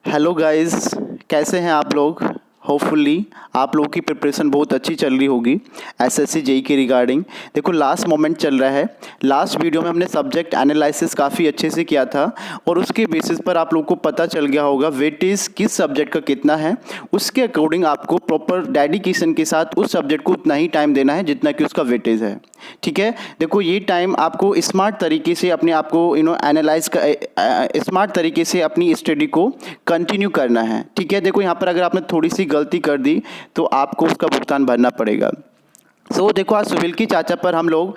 Hello guys, कैसे हैं आप लोग। होपफुली आप लोगों की प्रिपरेशन बहुत अच्छी चल रही होगी एसएससी जेई के रिगार्डिंग। देखो लास्ट मोमेंट चल रहा है। लास्ट वीडियो में हमने सब्जेक्ट एनालिसिस काफ़ी अच्छे से किया था और उसके बेसिस पर आप लोगों को पता चल गया होगा वेटेज किस सब्जेक्ट का कितना है। उसके अकॉर्डिंग आपको प्रॉपर डेडिकेशन के साथ उस सब्जेक्ट को उतना ही टाइम देना है जितना कि उसका वेटेज है। ठीक है, देखो ये टाइम आपको स्मार्ट तरीके से अपने आप को एनालाइज स्मार्ट तरीके से अपनी स्टडी को कंटिन्यू करना है। ठीक है, देखो यहाँ पर अगर आपने थोड़ी सी गलती कर दी तो आपको उसका भुगतान भरना पड़ेगा। देखो आज सुहेल की चाचा पर हम लोग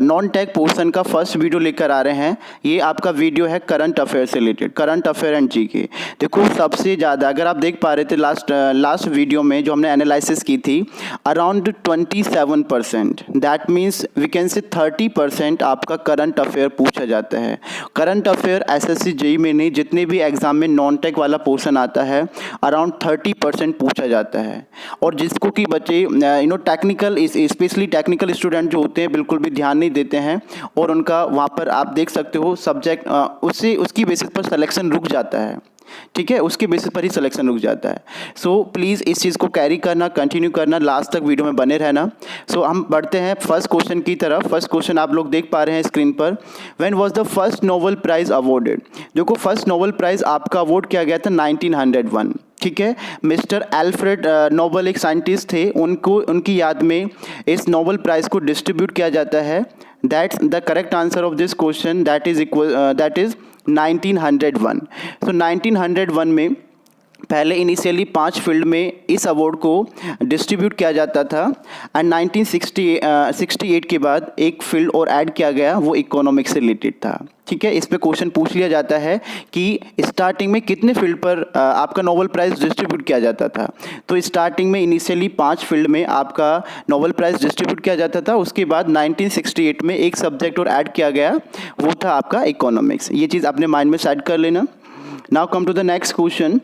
नॉन टेक पोर्शन का फर्स्ट वीडियो लेकर आ रहे हैं। ये आपका वीडियो है करंट अफेयर से related, current affair and GK. देखो सबसे ज़्यादा अगर आप देख पा रहे थे लास्ट वीडियो में जो हमने एनालिसिस की थी around 27%, that means we can say 30% आपका करंट अफेयर पूछा जाता है। करंट अफेयर एसएससी जेई में नहीं, जितने भी एग्जाम में नॉन टेक वाला पोर्शन आता है अराउंड 30% पूछा जाता है। और जिसको कि बच्चे टेक्निकल स्पेशली टेक्निकल स्टूडेंट जो होते हैं बिल्कुल भी ध्यान नहीं देते हैं और उनका वहाँ पर आप देख सकते हो सब्जेक्ट उसकी बेसिस पर सिलेक्शन रुक जाता है। ठीक है, उसके बेसिस पर ही सिलेक्शन रुक जाता है। प्लीज़ इस चीज़ को कैरी करना, कंटिन्यू करना, लास्ट तक वीडियो में बने रहना। हम बढ़ते हैं फर्स्ट क्वेश्चन की तरफ। फर्स्ट क्वेश्चन आप लोग देख पा रहे हैं स्क्रीन पर। When was the first Nobel prize awarded. देखो फर्स्ट नोबेल प्राइज आपका अवॉर्ड किया गया था 1901। ठीक है, मिस्टर एल्फ्रेड नोबेल एक साइंटिस्ट थे, उनकी याद में इस नोबेल प्राइज को डिस्ट्रीब्यूट किया जाता है। That's the correct answer of this question, that is 1901। 1901 में पहले इनिशियली 5 फील्ड में इस अवार्ड को डिस्ट्रीब्यूट किया जाता था एंड 1968 के बाद एक फील्ड और ऐड किया गया, वो इकोनॉमिक्स से रिलेटेड था। ठीक है, इस पे क्वेश्चन पूछ लिया जाता है कि स्टार्टिंग में कितने फील्ड पर आपका नोबेल प्राइज़ डिस्ट्रीब्यूट किया जाता था। तो स्टार्टिंग में इनिशियली 5 फील्ड में आपका नोबेल प्राइज़ डिस्ट्रीब्यूट किया जाता था। उसके बाद 1968 में एक सब्जेक्ट और ऐड किया गया, वो था आपका इकोनॉमिक्स। ये चीज़ अपने माइंड में सेट कर लेना। Now come to the next question.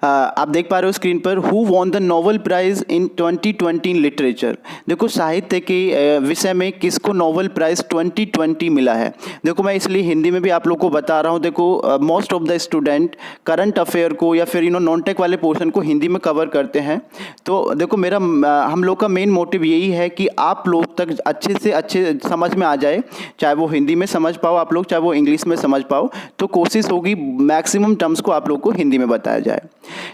आप देख पा रहे हो स्क्रीन पर, who won the Nobel prize in 2020 in literature. देखो साहित्य के विषय में किसको नोबेल प्राइज 2020 मिला है। देखो मैं इसलिए हिंदी में भी आप लोग को बता रहा हूँ। देखो most of the student current affair को या फिर नॉन टेक वाले पोर्शन को हिंदी में कवर करते हैं। तो देखो हम लोग का मेन मोटिव यही है कि आप लोग तक अच्छे से अच्छे समझ में आ जाए, चाहे वो हिंदी में समझ पाओ आप लोग, चाहे वो इंग्लिश में समझ पाओ। तो कोशिश होगी मैक्सिमम टर्म्स को आप लोग को हिंदी में बताया जाए।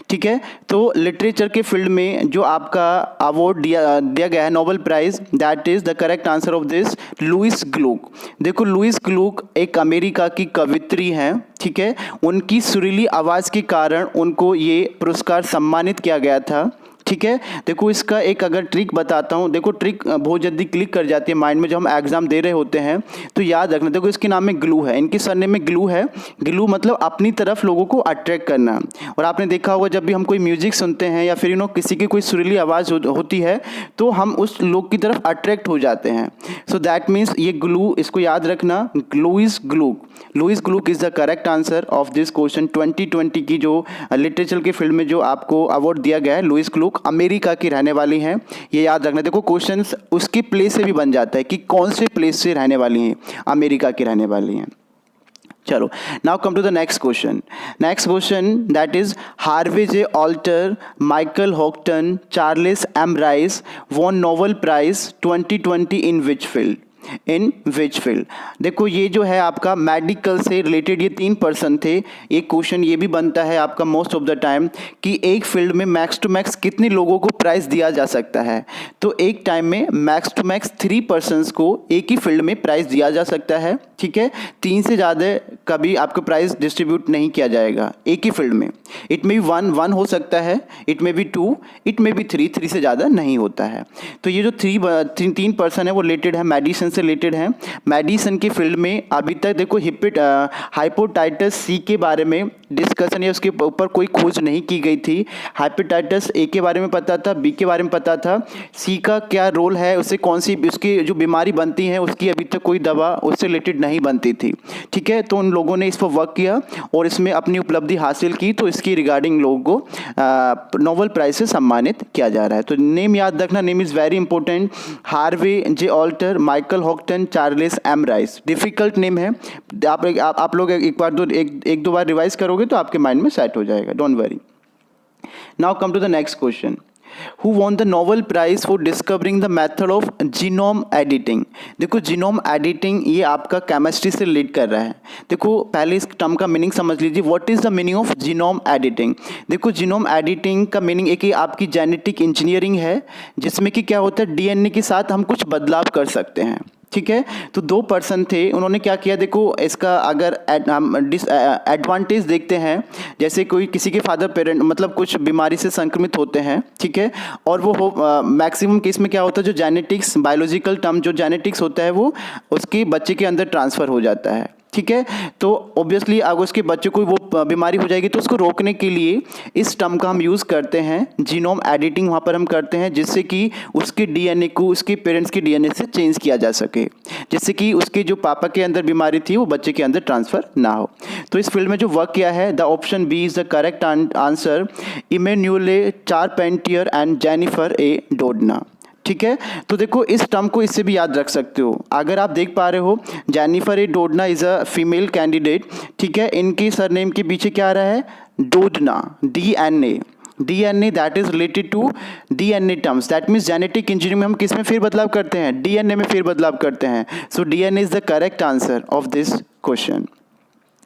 ठीक है, तो लिटरेचर के फील्ड में जो आपका अवार्ड दिया गया है Nobel prize, that is the correct answer of this Louise Gluck. देखो लुईस ग्लूक एक अमेरिका की कवित्री हैं। ठीक है, उनकी सुरीली आवाज़ के कारण उनको ये पुरस्कार सम्मानित किया गया था। ठीक है, देखो इसका एक अगर ट्रिक बताता हूँ। देखो ट्रिक बहुत जल्दी क्लिक कर जाती है माइंड में जब हम एग्जाम दे रहे होते हैं, तो याद रखना। देखो इसके नाम में ग्लू है, इनके सरनेम में ग्लू है। ग्लू मतलब अपनी तरफ लोगों को अट्रैक्ट करना। और आपने देखा होगा जब भी हम कोई म्यूजिक सुनते हैं या फिर किसी की कोई सुरीली आवाज़ होती है तो हम उस लोग की तरफ अट्रैक्ट हो जाते हैं। सो दैट मीन्स ये ग्लू, इसको याद रखना, Louise Gluck. Louise Gluck is the correct answer of this question. 2020 की जो लिटरेचर के फील्ड में जो आपको अवार्ड दिया गया है, लुईस ग्लूक अमेरिका की रहने वाली हैं, ये याद रखना। देखो क्वेश्चंस उसकी प्लेस से भी बन जाता है कि कौन से प्लेस से रहने वाली हैं, अमेरिका की रहने वाली हैं। चलो now come to the next question. Next question that is Harvey J Alter, Michael Houghton, Charles M Rice won Nobel prize 2020 in which field. In which field. देखो ये जो है आपका मेडिकल से रिलेटेड ये 3 पर्सन थे। एक क्वेश्चन ये भी बनता है आपका मोस्ट ऑफ द टाइम कि एक फील्ड में मैक्स टू मैक्स कितने लोगों को प्राइज दिया जा सकता है। तो एक टाइम में मैक्स टू मैक्स 3 पर्सन्स को एक ही फील्ड में प्राइज दिया जा सकता है। ठीक है, 3 से ज़्यादा कभी आपको प्राइज डिस्ट्रीब्यूट नहीं किया जाएगा एक ही फील्ड में। इट में भी 1 हो सकता है, इट में भी 2, इट में भी 3 से ज़्यादा नहीं होता है। तो ये जो 3 पर्सन है वो रिलेटेड है, मेडिसिन से रिलेटेड है। मेडिसिन के फील्ड में अभी तक देखो हाइपोटाइटिस सी के बारे में डिस्कशन या उसके ऊपर कोई खोज नहीं की गई थी। हाइपोटाइटिस ए के बारे में पता था, बी के बारे में पता था, सी का क्या रोल है, उससे कौन सी उसकी जो बीमारी बनती है उसकी अभी तक कोई दवा उससे रिलेटेड नहीं बनती थी। ठीक है, तो उन लोगों ने इस पर वर्क किया और इसमें अपनी उपलब्धि हासिल की, तो इसकी रिगार्डिंग लोगों को नोबेल प्राइज से सम्मानित किया जा रहा है। तो नेम याद रखना, name is very important. Harvey J Alter, Michael Houghton, Charles M Rice. Difficult name है, आप लोग एक दो बार रिवाइज करोगे तो आपके माइंड में सेट हो जाएगा, don't worry. Now come to the next question. Who won the Nobel Prize for discovering the method of genome editing? देखो जीनोम एडिटिंग ये आपका केमिस्ट्री से रिलेट कर रहा है। देखो पहले इस टर्म का मीनिंग समझ लीजिए, what is the meaning of genome editing. देखो जीनोम एडिटिंग का मीनिंग एक ही आपकी जेनेटिक इंजीनियरिंग है, जिसमें कि क्या होता है डीएनए के साथ हम कुछ बदलाव कर सकते हैं, ठीक है। तो दो पर्सन थे, उन्होंने क्या किया, देखो इसका अगर हम एडवांटेज देखते हैं, जैसे कोई किसी के फादर पेरेंट मतलब कुछ बीमारी से संक्रमित होते हैं, ठीक है, और वो मैक्सिमम केस में क्या होता है, जो जेनेटिक्स बायोलॉजिकल टर्म जो जेनेटिक्स होता है वो उसके बच्चे के अंदर ट्रांसफ़र हो जाता है, ठीक है। तो ऑब्वियसली अगर उसके बच्चे को वो बीमारी हो जाएगी तो उसको रोकने के लिए इस टर्म का हम यूज़ करते हैं, जीनोम एडिटिंग वहाँ पर हम करते हैं, जिससे कि उसके डीएनए को उसके पेरेंट्स के डीएनए से चेंज किया जा सके, जिससे कि उसके जो पापा के अंदर बीमारी थी वो बच्चे के अंदर ट्रांसफ़र ना हो। तो इस फील्ड में जो वर्क किया है, the option B is the correct answer, Emmanuelle Charpentier and Jennifer A Doudna, ठीक है। तो देखो इस टर्म को इससे भी याद रख सकते हो, अगर आप देख पा रहे हो Jennifer A Doudna is a female candidate, ठीक है। इनकी सरनेम के पीछे क्या आ रहा है, Doudna, DNA that is related to DNA terms, that means genetic engineering में हम किस में फेर बदलाव करते हैं, डीएनए में फेर बदलाव करते हैं। So DNA is the correct answer of this question.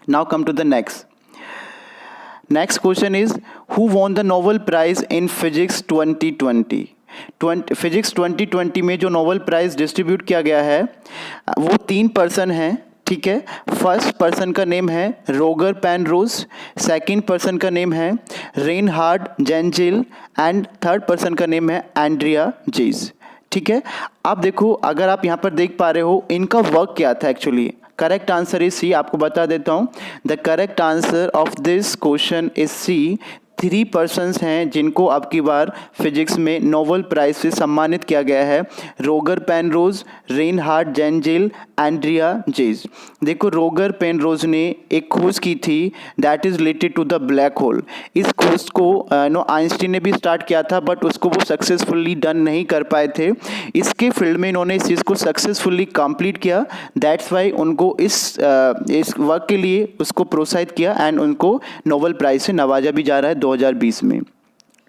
Now come to the next question is who won the Nobel prize in physics 2020। Physics 2020 में जो नोबेल प्राइज़ डिस्ट्रीब्यूट किया गया है वो 3 पर्सन हैं, ठीक है। फर्स्ट पर्सन का नेम है रोगर पेनरोज, सेकंड पर्सन का नेम है रेनहार्ड जेंजिल एंड थर्ड पर्सन का नेम है एंड्रिया जीज, ठीक है। अब देखो अगर आप यहाँ पर देख पा रहे हो इनका वर्क क्या था actually, correct answer is C. आपको बता देता हूँ, the correct answer of this question is C. 3 persons हैं जिनको अब की बार फिजिक्स में नोबेल प्राइज से सम्मानित किया गया है, Roger Penrose, Reinhard Genzel, Andrea Ghez. देखो रोगर पेनरोज ने एक खोज की थी that is related to the black hole. इस खोज को आइंस्टीन ने भी स्टार्ट किया था, बट उसको वो सक्सेसफुली डन नहीं कर पाए थे। इसके फील्ड में इन्होंने इस चीज़ को सक्सेसफुली कंप्लीट किया, दैट्स वाई उनको इस वर्क के लिए उसको प्रोत्साहित किया एंड उनको नोबेल प्राइज से नवाजा भी जा रहा है 2020 में,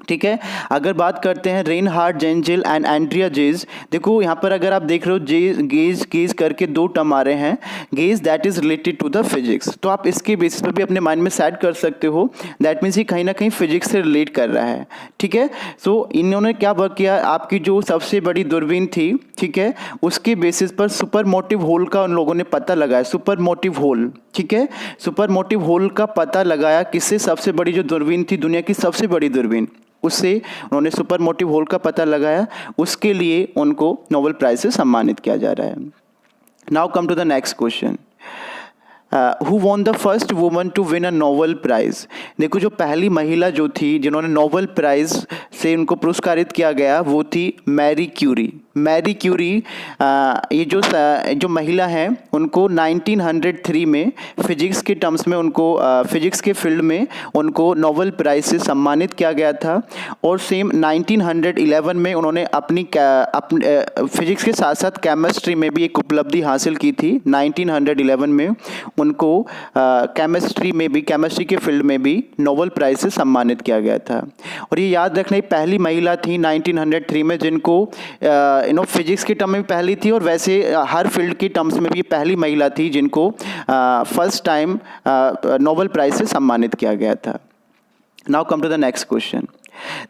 ठीक है। अगर बात करते हैं रेनहार्ड जेंजिल एंड एंड्रिया जेज, देखो यहाँ पर अगर आप देख रहे हो गेज करके 2 टर्म आ रहे हैं, gauge that is related to the physics, तो आप इसके बेसिस पर भी अपने माइंड में सेट कर सकते हो, दैट मीन्स ये कहीं ना कहीं फिजिक्स से रिलेट कर रहा है, ठीक है। सो इन्होंने क्या वर्क किया, आपकी जो सबसे बड़ी दूरबीन थी, ठीक है, उसके बेसिस पर सुपर मोटिव होल का उन लोगों ने पता लगाया, सुपर मोटिव होल, ठीक है। सुपर मोटिव होल का पता लगाया किससे, सबसे बड़ी जो दूरबीन थी दुनिया की सबसे बड़ी दूरबीन, उससे उन्होंने सुपर मोटिव होल का पता लगाया, उसके लिए उनको नोबेल प्राइज से सम्मानित किया जा रहा है। Now come to the next question, who won the first woman to win a Nobel prize. देखो जो पहली महिला जो थी जिन्होंने नोबेल प्राइज़ से उनको पुरस्कारित किया गया वो थी मैरी क्यूरी। मैरी क्यूरी ये जो महिला हैं उनको 1903 में फिजिक्स के टर्म्स में उनको फिजिक्स के फील्ड में उनको नोबेल प्राइज़ से सम्मानित किया गया था, और सेम 1911 में उन्होंने अपनी फिजिक्स के साथ साथ केमिस्ट्री में भी एक उपलब्धि हासिल की थी। 1911 में उनको केमिस्ट्री के फील्ड में भी नोबेल प्राइज़ से सम्मानित किया गया था, और ये याद रखना पहली महिला थी 1903 में जिनको फिजिक्स के टर्म में पहली थी, और वैसे हर फील्ड की टर्म्स में भी पहली महिला थी जिनको फर्स्ट टाइम नोबेल प्राइज़ से सम्मानित किया गया था। Now come to the next question.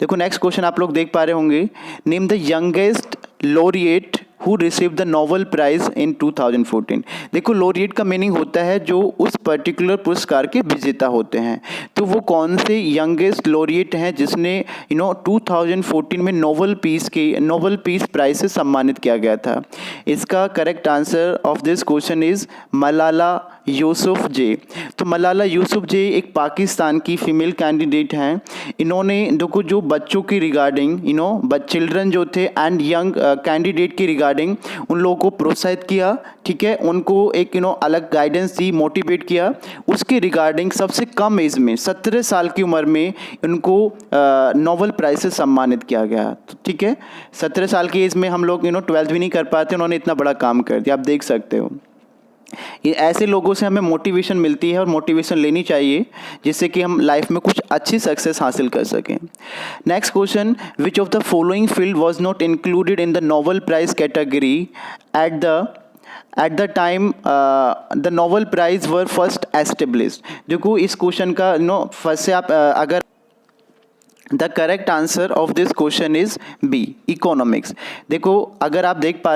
देखो नेक्स्ट क्वेश्चन आप लोग देख पा रहे होंगे, name the youngest laureate who receive the Nobel prize in 2014। देखो लॉरिएट का मीनिंग होता है जो उस पर्टिकुलर पुरस्कार के विजेता होते हैं, तो वो कौन से यंगेस्ट लॉरिएट हैं जिसने 2014 में नोबेल पीस प्राइज़ से सम्मानित किया गया था। इसका correct answer of this question is Malala Yousafzai. तो मलाला यूसुफजई एक पाकिस्तान की फ़ीमेल कैंडिडेट हैं। इन्होंने देखो जो बच्चों की रिगार्डिंग चिल्ड्रन जो थे एंड यंग कैंडिडेट की रिगार्डिंग उन लोगों को प्रोत्साहित किया, ठीक है, उनको एक अलग गाइडेंस दी, मोटिवेट किया। उसके रिगार्डिंग सबसे कम एज में 17 साल की उम्र में इनको नोबेल प्राइज़ से सम्मानित किया गया। तो ठीक है, 17 साल की एज में हम लोग 12th भी नहीं कर पाते, उन्होंने इतना बड़ा काम कर दिया, आप देख सकते हो। ये ऐसे लोगों से हमें मोटिवेशन मिलती है और मोटिवेशन लेनी चाहिए, जिससे कि हम लाइफ में कुछ अच्छी सक्सेस हासिल कर सकें। Next question, which of the following field was not included in the Nobel prize category at the time the Nobel prize were first established. देखो इस क्वेश्चन का फर्स्ट से आप अगर the correct answer of this question is B, economics. देखो अगर आप देख पा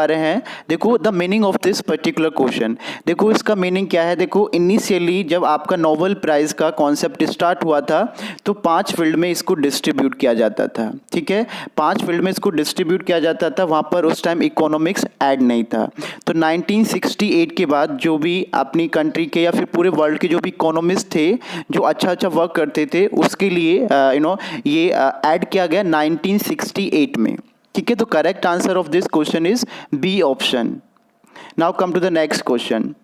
रहे हैं, देखो the meaning of this particular question, देखो इसका मीनिंग क्या है। देखो इनिशियली जब आपका नोबेल प्राइज का कॉन्सेप्ट स्टार्ट हुआ था तो 5 फील्ड में इसको डिस्ट्रीब्यूट किया जाता था, ठीक है, 5 फील्ड में इसको डिस्ट्रीब्यूट किया जाता था। वहाँ पर उस टाइम इकोनॉमिक्स ऐड नहीं था। तो 1968 के बाद जो भी अपनी कंट्री के या फिर पूरे वर्ल्ड के जो भी इकोनॉमिस्ट थे जो अच्छा वर्क करते थे, उसके लिए ये ऐड किया गया 1968 में, ठीक है। तो correct answer of this question is B option. Now come to the next question.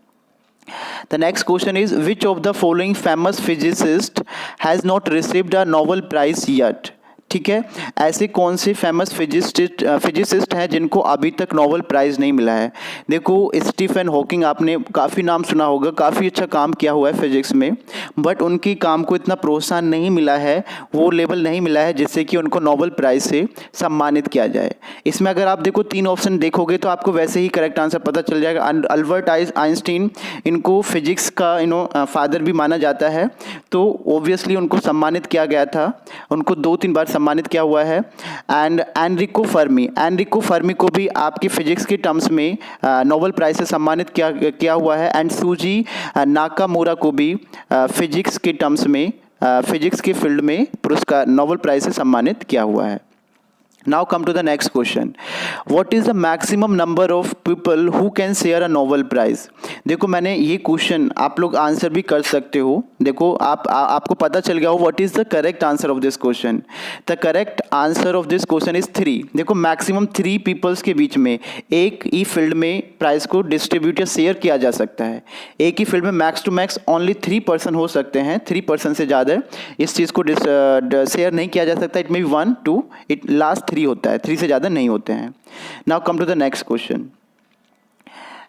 The next question is, which of the following famous physicist has not received a Nobel Prize yet? ठीक है, ऐसे कौन से famous physicist हैं जिनको अभी तक Nobel prize नहीं मिला है। देखो स्टीफन हॉकिंग, आपने काफ़ी नाम सुना होगा, काफ़ी अच्छा काम किया हुआ है फिजिक्स में, बट उनकी काम को इतना प्रोत्साहन नहीं मिला है, वो लेवल नहीं मिला है जिससे कि उनको नोबेल प्राइज़ से सम्मानित किया जाए। इसमें अगर आप देखो 3 ऑप्शन देखोगे तो आपको वैसे ही करेक्ट आंसर पता चल जाएगा। अल्बर्ट आइंस्टीन, इनको फिजिक्स का फादर भी माना जाता है, तो ओब्वियसली उनको सम्मानित किया गया था, उनको 2-3 बार सम्मानित किया हुआ है। एंड एनरिको फर्मी को भी आपकी फिजिक्स के टर्म्स में नोबेल प्राइज से सम्मानित किया हुआ है। एंड सूजी नाकामुरा को भी फिजिक्स के टर्म्स में फिजिक्स के फील्ड में पुरस्कार नोबेल प्राइज से सम्मानित किया हुआ है। Now come to the next question. What is the maximum number of people who can share a Nobel Prize? देखो मैंने ये क्वेश्चन आप लोग आंसर भी कर सकते हो। देखो आपको पता चल गया हो what is the correct answer of this question. The correct answer of this question is 3. देखो मैक्सिमम 3 पीपल्स के बीच में एक ही फील्ड में प्राइज को डिस्ट्रीब्यूट या शेयर किया जा सकता है। एक ही फील्ड में max to max only 3 person हो सकते हैं, 3 पर्सन से ज़्यादा इस चीज़ को शेयर नहीं किया जा सकता। It may be 1, 2, it last 3 होता है, 3 से ज़्यादा नहीं होते हैं। Now come to the next question.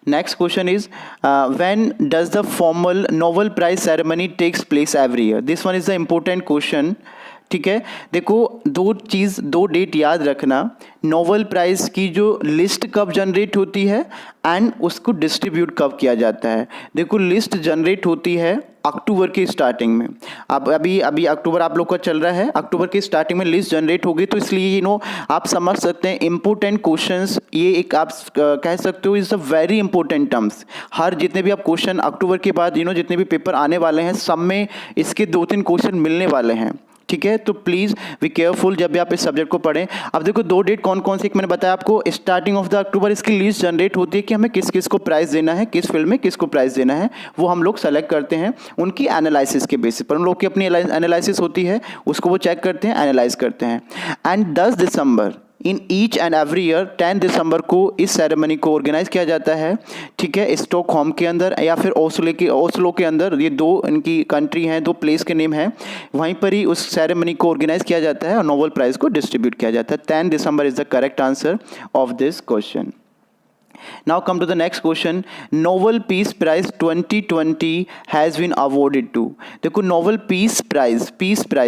Next question is when does the formal Nobel prize ceremony takes place every year? This one is the important question, ठीक है। देखो 2 डेट याद रखना, नोबेल प्राइज़ की जो लिस्ट कब जनरेट होती है एंड उसको डिस्ट्रीब्यूट कब किया जाता है। देखो लिस्ट जनरेट होती है अक्टूबर की स्टार्टिंग में। अब अभी अक्टूबर आप लोग का चल रहा है, अक्टूबर की स्टार्टिंग में लिस्ट जनरेट होगी, तो इसलिए आप समझ सकते हैं इम्पोर्टेंट क्वेश्चंस, ये एक आप कह सकते हो is a very important terms. हर जितने भी आप क्वेश्चन अक्टूबर के बाद जितने भी पेपर आने वाले हैं, सब में इसके 2-3 क्वेश्चन मिलने वाले हैं, ठीक है। तो प्लीज़ बी केयरफुल जब भी आप इस सब्जेक्ट को पढ़ें। अब देखो 2 डेट कौन कौन सी, एक मैंने बताया आपको स्टार्टिंग ऑफ द अक्टूबर इसकी लिस्ट जनरेट होती है कि हमें किस किस को प्राइज़ देना है, किस फील्ड में किसको प्राइज़ देना है, वो हम लोग सेलेक्ट करते हैं उनकी एनालिसिस के बेसिस पर। उन लोग की अपनी एनालिसिस होती है, उसको वो चेक करते हैं, एनालाइज करते हैं। And 10 December in each and every year 10 दिसंबर को इस सेरेमनी को ऑर्गेनाइज किया जाता है, ठीक है, स्टॉकहोम के अंदर या फिर ओस्लो के अंदर। ये 2 इनकी कंट्री हैं, 2 प्लेस के नेम हैं, वहीं पर ही उस सेरेमनी को ऑर्गेनाइज किया जाता है और नोबेल प्राइज़ को डिस्ट्रीब्यूट किया जाता है। 10 December is the correct answer of this question. Now come to the next question. Nobel Peace Prize 2020 has been awarded to. देखो Nobel peace prize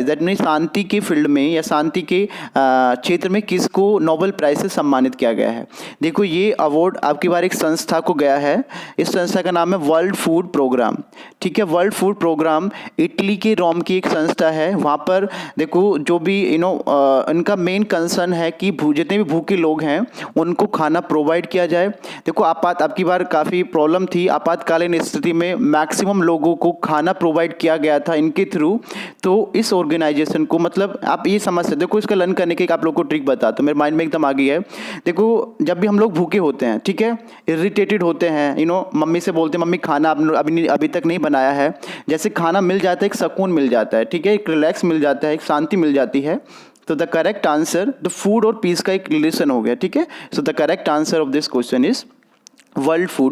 that mean शांति के फील्ड में या शांति के क्षेत्र में किसको नोबेल प्राइज से सम्मानित किया गया है। देखो ये अवार्ड आपकी बार एक संस्था को गया है, इस संस्था का नाम है वर्ल्ड फूड प्रोग्राम, ठीक है। वर्ल्ड फूड प्रोग्राम इटली के रोम की एक संस्था है। वहाँ पर देखो जो भी इनका मेन कंसर्न है कि जितने भी भूखे लोग हैं उनको खाना प्रोवाइड किया जाए, देखो आपकी बार काफ़ी प्रॉब्लम थी, आपातकालीन स्थिति में मैक्सिमम लोगों को खाना प्रोवाइड किया गया था इनके थ्रू। तो इस ऑर्गेनाइजेशन को मतलब आप ये समझ सकते हो। देखो इसका लर्न करने की एक आप लोग को ट्रिक बताता हूँ, मेरे माइंड में एकदम आ गई है। देखो जब भी हम लोग भूखे होते हैं, ठीक है, इरिटेटेड होते हैं, मम्मी से बोलते हैं मम्मी खाना अभी तक नहीं बनाया है, जैसे खाना मिल जाता है एक सुकून मिल जाता है, ठीक है, एक रिलैक्स मिल जाता है, एक शांति मिल जाती है। तो the correct answer, the food और पीस का एक रिलेशन हो गया, ठीक है। So the correct answer of this question is world food